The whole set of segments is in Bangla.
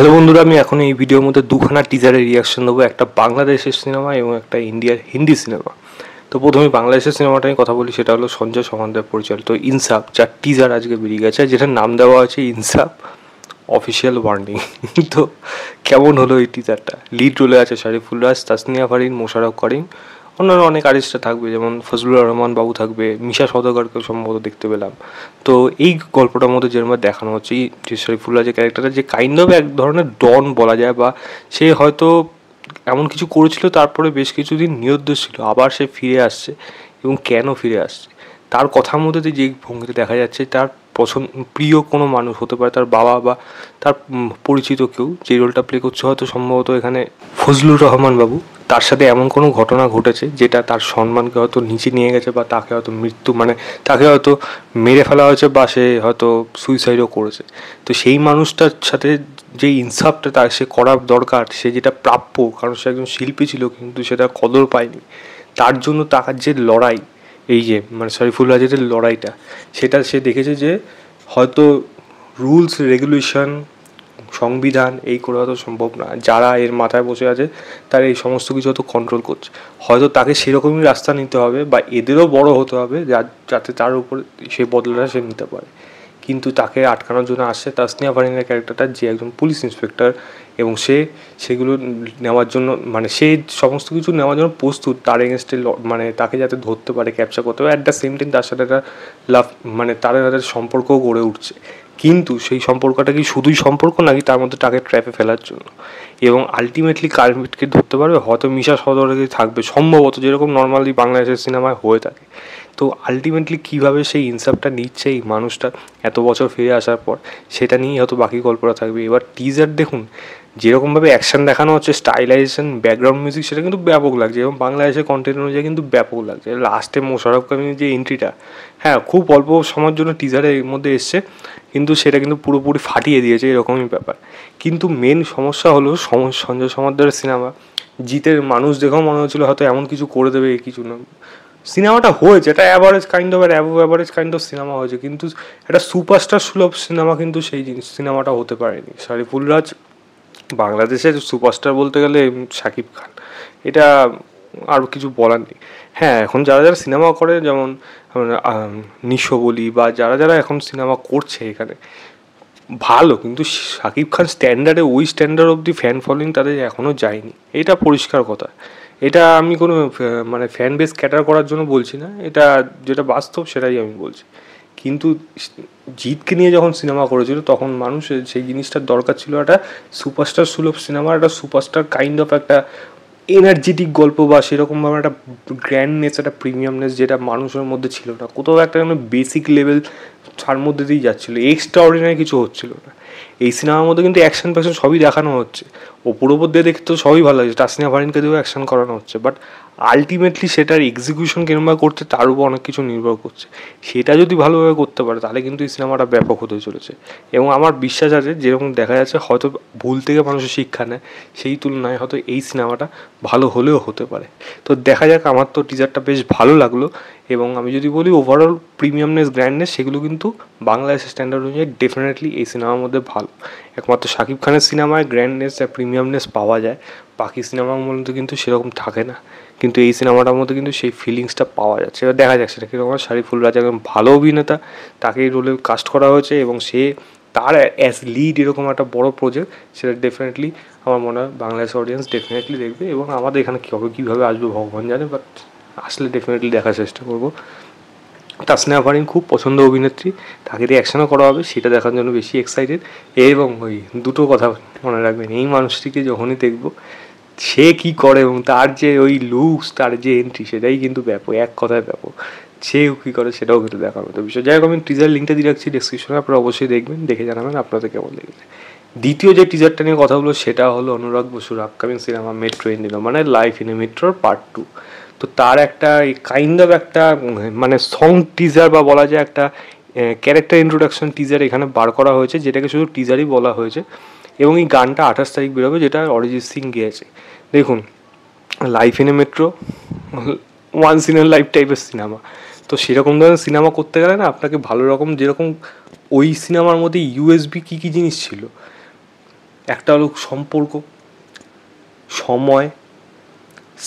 হ্যালো বন্ধুরা, আমি এখন এই ভিডিওর মধ্যে দুখানা টিজারের রিয়াকশন দেবো, একটা বাংলাদেশের সিনেমা এবং একটা ইন্ডিয়ার হিন্দি সিনেমা। তো প্রথমে বাংলাদেশের সিনেমাটা নিয়ে কথা বলি, সেটা হলো সঞ্জয় সমন্বয় পরিচালিত ইনসাফ, যার টিজার আজকে বেরিয়ে গেছে, যেটার নাম দেওয়া আছে ইনসাফ অফিসিয়াল ওয়ার্নিং। তো কেমন হলো এই টিজারটা? লিড রোলে আছে শারিফুল রাজ, তাসনিয়া ফারিন, মোশাররফ করিম, অন্যান্য অনেক আর্টিস্টরা থাকবে, যেমন ফজলুর রহমান বাবু থাকবে, মিশা সওদাগরকেও সম্ভবত দেখতে পেলাম। তো এই গল্পটার মধ্যে যেরকম দেখানো হচ্ছে, এই যে শরীফুল রাজের ক্যারেক্টারটা, যে কাইন্ড অফ এক ধরনের ডন বলা যায়, বা সে হয়তো এমন কিছু করেছিল, তারপরে বেশ কিছুদিন নিরুদ্দেশ ছিল, আবার সে ফিরে আসছে, এবং কেন ফিরে আসছে তার কথার মধ্যে দিয়ে যে ভঙ্গিতে দেখা যাচ্ছে, তার পছন্দ প্রিয় কোনো মানুষ হতে পারে, তার বাবা বা তার পরিচিত কেউ, যে রোলটা প্লে করছে হয়তো সম্ভবত এখানে ফজলুর রহমান বাবু, তার সাথে এমন কোনো ঘটনা ঘটেছে যেটা তার সম্মানকে হয়তো নিচে নিয়ে গেছে, বা তাকে হয়তো মৃত্যু তাকে হয়তো মেরে ফেলা হয়েছে, বা সে হয়তো সুইসাইডও করেছে। তো সেই মানুষটার সাথে যে ইনসাফটা তার সে করা দরকার, সে যেটা প্রাপ্য, কারণ সে একজন শিল্পী ছিল কিন্তু সেটা কদর পায়নি, তার জন্য তার যে লড়াই, এই যে শরীফুল রাজের লড়াইটা, সেটা সে দেখেছে যে হয়তো রুলস রেগুলেশন সংবিধান এই করে হয়তো সম্ভব না, যারা এর মাথায় বসে আছে তারা এই সমস্ত কিছু হয়তো কন্ট্রোল করছে, হয়তো তাকে সেরকমই রাস্তা নিতে হবে, বা এদেরও বড় হতে হবে যাতে তার উপর সেই বদলাটা সে নিতে পারে। কিন্তু তাকে আটকানোর জন্য আসছে তাসনিয়া ফারিনের ক্যারেক্টারটা, যে একজন পুলিশ ইন্সপেক্টর, এবং সে সেগুলো নেওয়ার জন্য, সে সমস্ত কিছু নেওয়ার জন্য প্রস্তুত, তার এগেনস্টে, তাকে যাতে ধরতে পারে, ক্যাপচার করতে পারে, অ্যাট দ্য সেম টাইম তার সাথে একটা লাভ, তাদের সম্পর্কও গড়ে উঠছে। কিন্তু সেই সম্পর্কটা কি শুধুই সম্পর্ক, নাকি তার মধ্যে তাকে ট্র্যাপে ফেলার জন্য, এবং আলটিমেটলি কালপিটকে ধরতে পারবে, হয়তো মিশা সওদাগর থাকবে সম্ভবত, যেরকম নর্মালি বাংলাদেশের সিনেমায় হয়ে থাকে। তো আলটিমেটলি কীভাবে সেই ইনসাফটা নিচ্ছে এই মানুষটা এত বছর ফিরে আসার পর, সেটা নিয়েই হয়তো বাকি গল্পটা থাকবে। এবার টিজার দেখুন, যেরকমভাবে অ্যাকশন দেখানো হচ্ছে, স্টাইলাইজেশন, ব্যাকগ্রাউন্ড মিউজিক, সেটা কিন্তু ব্যাপক লাগছে, এবং বাংলাদেশের কন্টেন্ট অনুযায়ী কিন্তু ব্যাপক লাগছে। লাস্টে মোশাররফ করিমের যে এন্ট্রিটা, হ্যাঁ খুব অল্প সময়ের জন্য টিজারের মধ্যে এসছে, কিন্তু সেটা কিন্তু পুরোপুরি ফাটিয়ে দিয়েছে, এরকমই ব্যাপার। কিন্তু মেন সমস্যা হলো সঞ্জয় সমদ্দারের সিনেমা, জিতের মানুষ দেখেও মনে হচ্ছিলো হয়তো এমন কিছু করে দেবে, কিছু না, সিনেমাটা হয়েছে এটা average kind of, average kind of cinema হয়েছে, কিন্তু একটা সুপারস্টার সুলভ সিনেমা কিন্তু সেই সিনেমাটা হতে পারেনি। শরীফুল রাজ বাংলাদেশের সুপারস্টার বলতে গেলে শাকিব খান, এটা আর কিছু বলার নেই। হ্যাঁ, এখন যারা যারা সিনেমা করে, যেমন নিশো বলি, বা যারা যারা এখন সিনেমা করছে এখানে, ভালো, কিন্তু শাকিব খান স্ট্যান্ডার্ডে, ওই স্ট্যান্ডার্ড অবধি ফ্যান ফলোয়িং তাদের এখনও যায়নি, এটা পরিষ্কার কথা। এটা আমি কোনো ফ্যান বেস ক্যাটার করার জন্য বলছি না, এটা যেটা বাস্তব সেটাই আমি বলছি। কিন্তু জিতকে নিয়ে যখন সিনেমা করেছিল, তখন মানুষের সেই জিনিসটার দরকার ছিল, একটা সুপারস্টার সুলভ সিনেমা, একটা সুপারস্টার কাইন্ড অফ একটা এনার্জেটিক গল্প, বা সেরকমভাবে একটা গ্র্যান্ডনেস, একটা প্রিমিয়ামনেস, যেটা মানুষের মধ্যে ছিল না, কোথাও একটা বেসিক লেভেল তার মধ্যে দিয়েই যাচ্ছিলো, এক্সট্রা অর্ডিনারি কিছু হচ্ছিল না। এই সিনেমার মধ্যে কিন্তু অ্যাকশন ফ্যাকশন সবই দেখানো হচ্ছে, ওপর ওপর দিয়ে দেখতে তো সবই ভালো লাগছে, তাসনিয়া ফারিনকে দিয়েও অ্যাকশন করানো হচ্ছে, বাট আলটিমেটলি সেটার এক্সিকিউশন কিরমভাবে করছে তার উপর অনেক কিছু নির্ভর করছে। সেটা যদি ভালোভাবে করতে পারে, তাহলে কিন্তু এই সিনেমাটা ব্যাপক হতে চলেছে, এবং আমার বিশ্বাস আছে যেরকম দেখা যাচ্ছে, হয়তো ভুল থেকে মানুষের শিক্ষা নেয়, সেই তুলনায় হয়তো এই সিনেমাটা ভালো হলেও হতে পারে। তো দেখা যাক, আমার তো টিজারটা বেশ ভালো লাগলো, এবং আমি যদি বলি ওভারঅল প্রিমিয়ামনেস, গ্র্যান্ডনেস, সেগুলো কিন্তু বাংলাদেশের স্ট্যান্ডার্ড অনুযায়ী ডেফিনেটলি এই সিনেমার মধ্যে ভালো। একমাত্র শাকিব খানের সিনেমায় গ্র্যান্ডনেস আর প্রিমিয়ামনেস পাওয়া যায়, বাকি সিনেমার মধ্যে কিন্তু সেরকম থাকে না, কিন্তু এই সিনেমাটার মধ্যে কিন্তু সেই ফিলিংসটা পাওয়া যাচ্ছে। এবার দেখা যাক সেটা কীরকম। শরীফুল রাজ একজন ভালো অভিনেতা, তাকে এই রোলে কাস্ট করা হয়েছে, এবং সে তার অ্যাজ লিড এরকম একটা বড় প্রজেক্ট, সেটা ডেফিনেটলি আমার মনে হয় বাংলাদেশ অডিয়েন্স ডেফিনেটলি দেখবে, এবং আমাদের এখানে কীভাবে আসবে ভগবান জানে, বাট আসলে ডেফিনেটলি দেখার চেষ্টা করবো। তাসনিয়া ফারিন খুব পছন্দ অভিনেত্রী, তাকে দিয়ে অ্যাকশনও করা হবে, সেটা দেখার জন্য বেশি এক্সাইটেড। এবং ওই দুটো কথা মনে রাখবেন, এই মানুষটিকে যখনই দেখবো, সে কী করে এবং তার যে ওই লুকস, তার যে এন্ট্রি, সেটাই কিন্তু ব্যাপক, এক কথায় ব্যাপক। সে কী করে সেটাও কিন্তু দেখার মতো বিষয়। যাই হোক, আমি টিজার লিঙ্কটা দিয়ে রাখছি ডেসক্রিপশনে, আপনারা অবশ্যই দেখবেন, দেখে জানাবেন আপনাদের কেমন লেগেছে। দ্বিতীয় যে টিজারটা নিয়ে কথা হলো, সেটা হলো অনুরাগ বসুর upcoming cinema metro India, life in এ মেট্রোর পার্ট 2। তো তার একটা কাইন্ড অফ একটা সং টিজার, বা বলা যায় একটা ক্যারেক্টার ইন্ট্রোডাকশন টিজার এখানে বার করা হয়েছে, যেটাকে শুধু টিজারই বলা হয়েছে, এবং এই গানটা 28 তারিখ বেরোবে, যেটা অরিজিৎ সিং গেয়েছে। দেখুন, life in a metro, once in a life টাইপের সিনেমা, তো সেরকম ধরনের সিনেমা করতে গেলে না, আপনাকে ভালো রকম, যেরকম ওই সিনেমার মধ্যে ইউএসবি কী কী জিনিস ছিল, একটা হলো সম্পর্ক, সময়,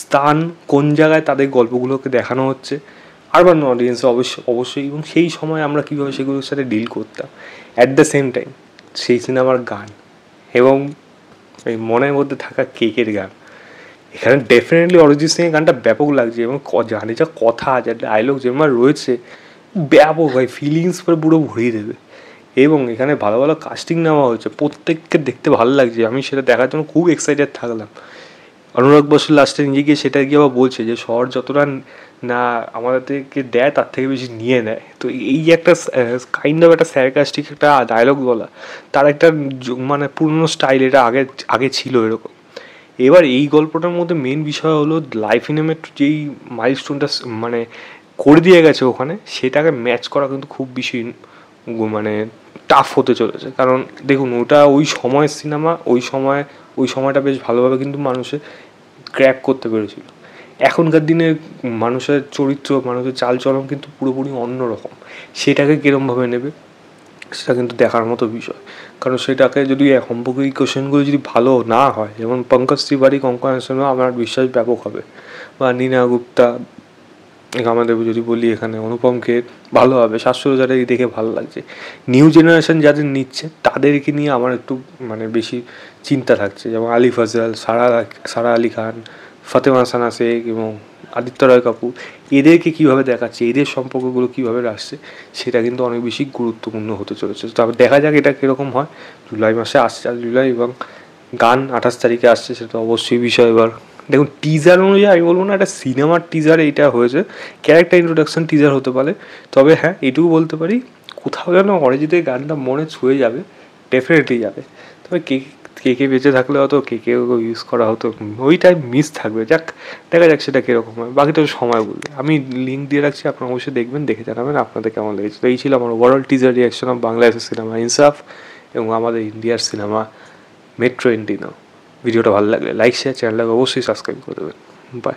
স্থান, কোন জায়গায় তাদের গল্পগুলোকে দেখানো হচ্ছে আরবান অডিয়েন্সে অবশ্যই, এবং সেই সময় আমরা কীভাবে সেগুলোর সাথে ডিল করতাম। অ্যাট দ্য সেম টাইম সেই সিনেমার গান এবং এই মনের মধ্যে থাকা কেকের গান, এখানে ডেফিনেটলি অরিজিৎ সিংয়ের গানটা ব্যাপক লাগছে, এবং জানি যা কথা যা ডায়লগ যেমন রয়েছে ব্যাপক হয়, ফিলিংস পরে পুরো ভরিয়ে দেবে। এবং এখানে ভালো ভালো কাস্টিং নেওয়া হয়েছে, প্রত্যেককে দেখতে ভালো লাগছে, আমি সেটা দেখার জন্য খুব এক্সাইটেড থাকলাম। অনুরাগ বসু লাস্টে নিজে গিয়ে সেটা গিয়ে আবার বলছে যে শহর যতটা না আমাদেরকে দেয় তার থেকে বেশি নিয়ে নেয়। তো এই যে একটা কাইন্ড অফ একটা স্যারকাস্টিক একটা ডায়লগ বলা, তার একটা মানে পুরনো স্টাইল, এটা আগে ছিল এরকম। এবার এই গল্পটার মধ্যে মেন বিষয় হলো লাইফ ইন এ মেট্রো যেই মাইলস্টোনটা মানে করে দিয়ে গেছে ওখানে, সেটাকে ম্যাচ করা কিন্তু খুব বেশি মানে টাফ হতে চলেছে। কারণ দেখুন, ওটা ওই সময়ের সিনেমা, ওই সময়টা বেশ ভালোভাবে কিন্তু মানুষে ক্র্যাক করতে পেরেছিল। এখনকার দিনে মানুষের চরিত্র, মানুষের চালচলন কিন্তু পুরোপুরি অন্যরকম। সেটাকে কীরমভাবে নেবে সেটা কিন্তু দেখার মতো বিষয়। কারণ সেটাকে যদি সম্পর্ক এই কোশ্চেনগুলো যদি ভালো না হয়, যেমন পঙ্কজ ত্রিপাঠী, কঙ্কনা সিনহা, আমার বিশ্বাস ব্যাপক হবে, বা নীনা গুপ্তা, আমাদের যদি বলি এখানে অনুপম খের, ভালো হবে। 700,000 দেখে ভালো লাগছে। নিউ জেনারেশন যাদের নিচ্ছে তাদেরকে নিয়ে আমার একটু মানে বেশি চিন্তা থাকছে, যেমন আলি ফজল, সারা আলি খান, ফাতেমা হাসান শেখ এবং আদিত্য রয় কাপুর, এদেরকে কীভাবে দেখাচ্ছে, এদের সম্পর্কগুলো কীভাবে আসছে, সেটা কিন্তু অনেক বেশি গুরুত্বপূর্ণ হতে চলেছে। তবে দেখা যাক এটা কীরকম হয়। জুলাই মাসে আসছে, জুলাই, এবং গান 28 তারিখে আসছে, সেটা অবশ্যই বিষয়। এবার দেখুন, টিজার অনুযায়ী আমি বলবো না এটা সিনেমার টিজার, এইটা হয়েছে ক্যারেক্টার ইন্ট্রোডাকশন টিজার হতে পারে। তবে হ্যাঁ, এটুকু বলতে পারি, কোথাও যেন অরিজিতের গানটা মনে ছুঁয়ে যাবে, ডেফিনেটলি যাবে। তবে কে বেঁচে থাকলে হয়তো কে ইউজ করা হতো, ওই টাইম মিস থাকবে। যাক, দেখা যাক সেটা কীরকম হয়, বাকিটা সময় বলবে। আমি লিঙ্ক দিয়ে রাখছি, আপনারা অবশ্যই দেখবেন, দেখে জানাবেন আপনাদের কেমন লেগেছে। তো এই ছিল আমার ওভারঅল টিজার রিয়াকশন অফ বাংলাদেশের সিনেমা ইনসাফ এবং আমাদের ইন্ডিয়ার সিনেমা মেট্রো ইন্ডিনো। ভিডিওটা ভালো লাগলে লাইক, শেয়ার, চ্যানেলটাকে অবশ্যই সাবস্ক্রাইব করে দেবেন। বাই।